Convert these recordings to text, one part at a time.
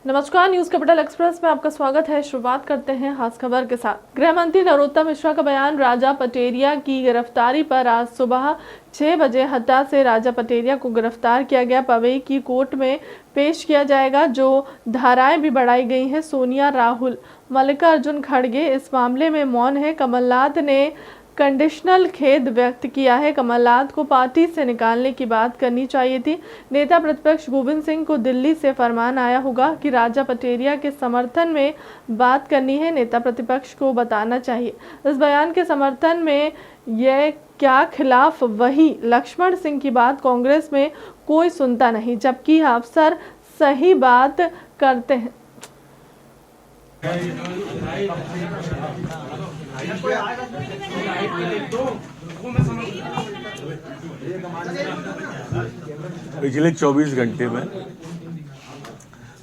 नमस्कार, news capital express में आपका स्वागत है। शुरुआत करते हैं खास खबर के साथ। गृह मंत्री नरोत्तम मिश्रा का बयान राजा पटेरिया की गिरफ्तारी पर आज सुबह 6 बजे हत्या से राजा पटेरिया को गिरफ्तार किया गया पवई की कोर्ट में पेश किया जाएगा। जो धाराएं भी बढ़ाई गई हैं, सोनिया, राहुल, मल्लिकार्जुन खड़गे इस मामले में मौन है। कमलनाथ ने कंडीशनल खेद व्यक्त किया है। कमलनाथ को पार्टी से निकालने की बात करनी चाहिए थी। नेता प्रतिपक्ष गोविंद सिंह को दिल्ली से फरमान आया होगा कि राजा पटेरिया के समर्थन में बात करनी है। नेता प्रतिपक्ष को बताना चाहिए इस बयान के समर्थन में यह क्या खिलाफ वही लक्ष्मण सिंह की बात कांग्रेस में कोई सुनता नहीं, जबकि अफसर सही बात करते हैं। पिछले 24 घंटे में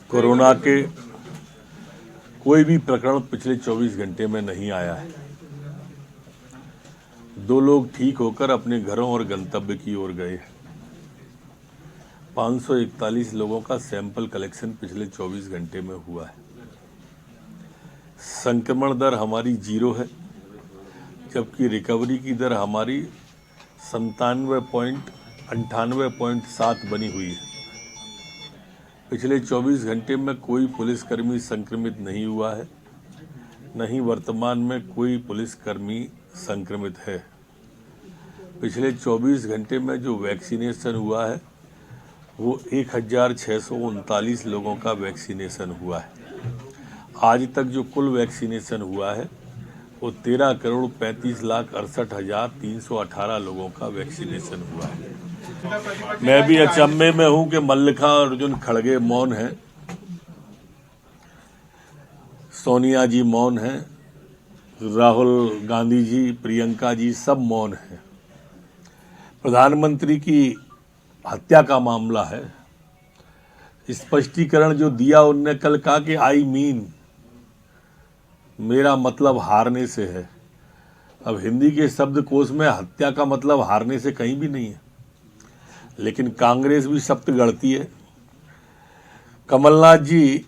कोरोना के कोई भी प्रकरण पिछले 24 घंटे में नहीं आया है। 2 लोग ठीक होकर अपने घरों और गंतव्य की ओर गए हैं। 541 लोगों का सैंपल कलेक्शन पिछले 24 घंटे में हुआ है। संक्रमण दर हमारी 0 है, जबकि रिकवरी की दर हमारी 97.7 बनी हुई है। पिछले 24 घंटे में कोई पुलिसकर्मी संक्रमित नहीं हुआ है, न ही वर्तमान में कोई पुलिसकर्मी संक्रमित है। पिछले 24 घंटे में जो वैक्सीनेशन हुआ है वो 1639 लोगों का वैक्सीनेशन हुआ है। आज तक जो कुल वैक्सीनेशन हुआ है वो 13,35,68,318 लोगों का वैक्सीनेशन हुआ है। मैं भी अचंभे में हूं कि मल्लिकार्जुन खड़गे मौन हैं, सोनिया जी मौन हैं, राहुल गांधी जी, प्रियंका जी सब मौन हैं। प्रधानमंत्री की हत्या का मामला है। स्पष्टीकरण जो दिया उनने कल कहा कि आई मीन, मेरा मतलब हारने से है। अब हिंदी के शब्दकोश में हत्या का मतलब हारने से कहीं भी नहीं है, लेकिन कांग्रेस भी शब्द गढ़ती है। कमलनाथ जी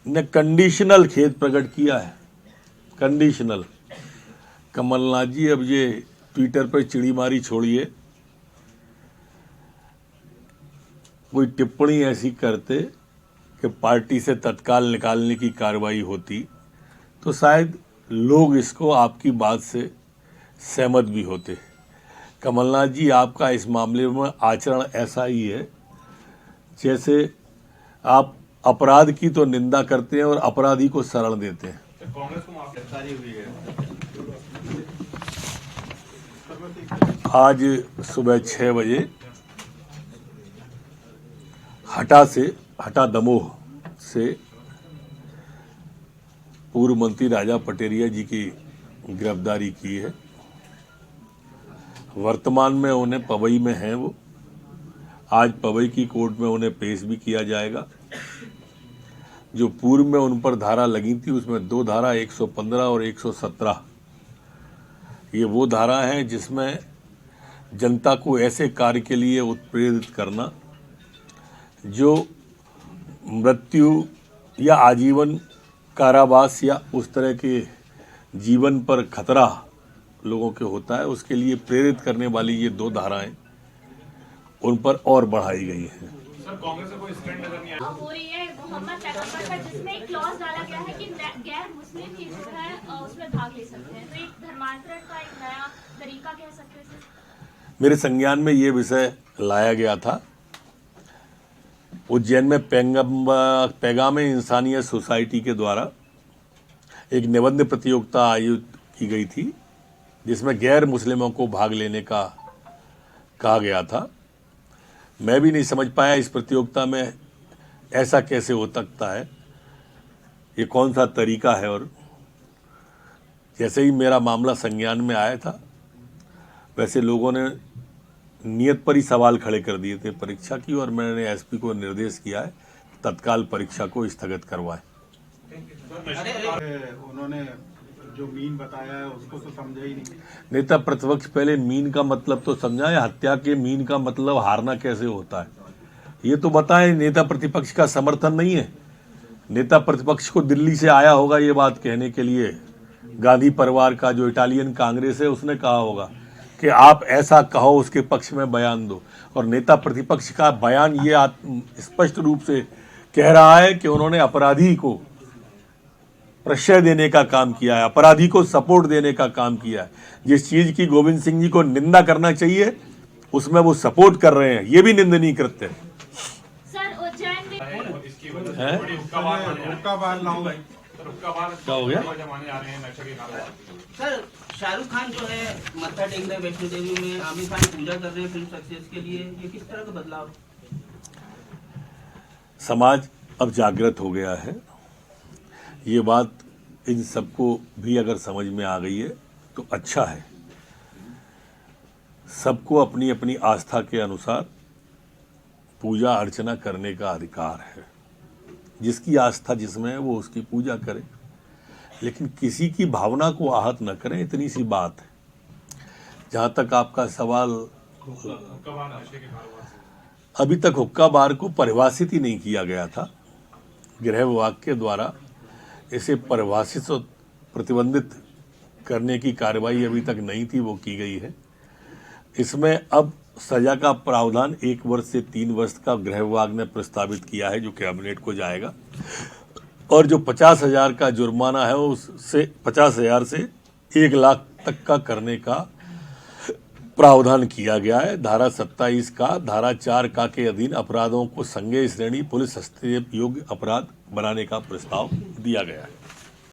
ने कंडीशनल खेद प्रकट किया है। कंडीशनल। कमलनाथ जी अब ये ट्विटर पर चिड़ीमारी छोड़िए, कोई टिप्पणी ऐसी करते कि पार्टी से तत्काल निकालने की कार्रवाई होती तो शायद लोग इसको आपकी बात से सहमत भी होते। कमलनाथ जी, आपका इस मामले में आचरण ऐसा ही है जैसे आप अपराध की तो निंदा करते हैं और अपराधी को शरण देते हैं। कांग्रेस को गिरफ्तारी हुई है। आज सुबह 6 बजे हटा दमोह से पूर्व मंत्री राजा पटेरिया जी की गिरफ्तारी की है। वर्तमान में उन्हें पवई में हैं वो। आज पवई की कोर्ट में उन्हें पेश भी किया जाएगा। जो पूर्व में उन पर धारा लगी थी उसमें 2 धारा 115 और 117 ये वो धारा है जिसमें जनता को ऐसे कार्य के लिए उत्प्रेरित करना जो मृत्यु या आजीवन कारावास या उस तरह के जीवन पर खतरा लोगों के होता है, उसके लिए प्रेरित करने वाली ये 2 धाराएं उन पर और बढ़ाई गई हैं। सर, कांग्रेस को कोई स्टैंड नजर नहीं आया। हो रही है मोहम्मद पैगंबर पर, जिसमें एक क्लॉज डाला गया है कि गैर मुस्लिम ही जो है उसमें भाग ले सकते हैं। तो एक धर्मांतरण का एक नया तरीका कह सकते हैं। मेरे संज्ञान में ये विषय लाया गया था। उज्जैन में पैगाम इंसानियत सोसाइटी के द्वारा एक निबंध प्रतियोगिता आयोजित की गई थी जिसमें गैर मुस्लिमों को भाग लेने का कहा गया था। मैं भी नहीं समझ पाया इस प्रतियोगिता में ऐसा कैसे हो सकता है, ये कौन सा तरीका है। और जैसे ही मेरा मामला संज्ञान में आया था वैसे लोगों ने नियत पर ही सवाल खड़े कर दिए थे परीक्षा की, और मैंने एसपी को निर्देश किया है तत्काल परीक्षा को स्थगित करवाएं। उन्होंने जो मीन बताया है उसको तो समझा ही नहीं। नेता प्रतिपक्ष पहले मीन का मतलब तो समझाए, हत्या के मीन का मतलब हारना कैसे होता है ये तो बताएं। नेता प्रतिपक्ष का समर्थन नहीं है नेता प्रतिपक्ष को दिल्ली से आया होगा ये बात कहने के लिए, गांधी परिवार का जो इटालियन कांग्रेस है उसने कहा होगा कि आप ऐसा कहो, उसके पक्ष में बयान दो। और नेता प्रतिपक्ष का बयान ये स्पष्ट रूप से कह रहा है कि उन्होंने अपराधी को प्रश्रय देने का काम किया है, अपराधी को सपोर्ट देने का काम किया है। जिस चीज की गोविंद सिंह जी को निंदा करना चाहिए उसमें वो सपोर्ट कर रहे हैं, ये भी निंदनीय कृत्य है। सर उज्जैन में हुक्का बार लाऊं क्या हो गया? सर शाहरुख खान जो है मत्था टेक रहे वैष्णो देवी में, आमिर खान पूजा कर रहे हैं फिल्म सक्सेस के लिए, ये किस तरह का बदलाव? समाज अब जागृत हो गया है, ये बात इन सबको भी अगर समझ में आ गई है तो अच्छा है। सबको अपनी अपनी आस्था के अनुसार पूजा अर्चना करने का अधिकार है, जिसकी आस्था जिसमें है वो उसकी पूजा करे, लेकिन किसी की भावना को आहत न करें, इतनी सी बात है। जहां तक आपका सवाल, अभी तक हुक्का बार को परिभाषित ही नहीं किया गया था, गृह विभाग के द्वारा इसे परिभाषित और प्रतिबंधित करने की कार्रवाई अभी तक नहीं थी, वो की गई है। इसमें अब सजा का प्रावधान 1 वर्ष से 3 वर्ष का गृह विभाग ने प्रस्तावित किया है, जो कैबिनेट को जाएगा। और जो 50,000 का जुर्माना है उससे 50,000 से 1 लाख तक का करने का प्रावधान किया गया है। धारा 27 का, धारा 4 का के अधीन अपराधों को संज्ञेय श्रेणी पुलिस हस्तक्षेप योग्य अपराध बनाने का प्रस्ताव दिया गया है।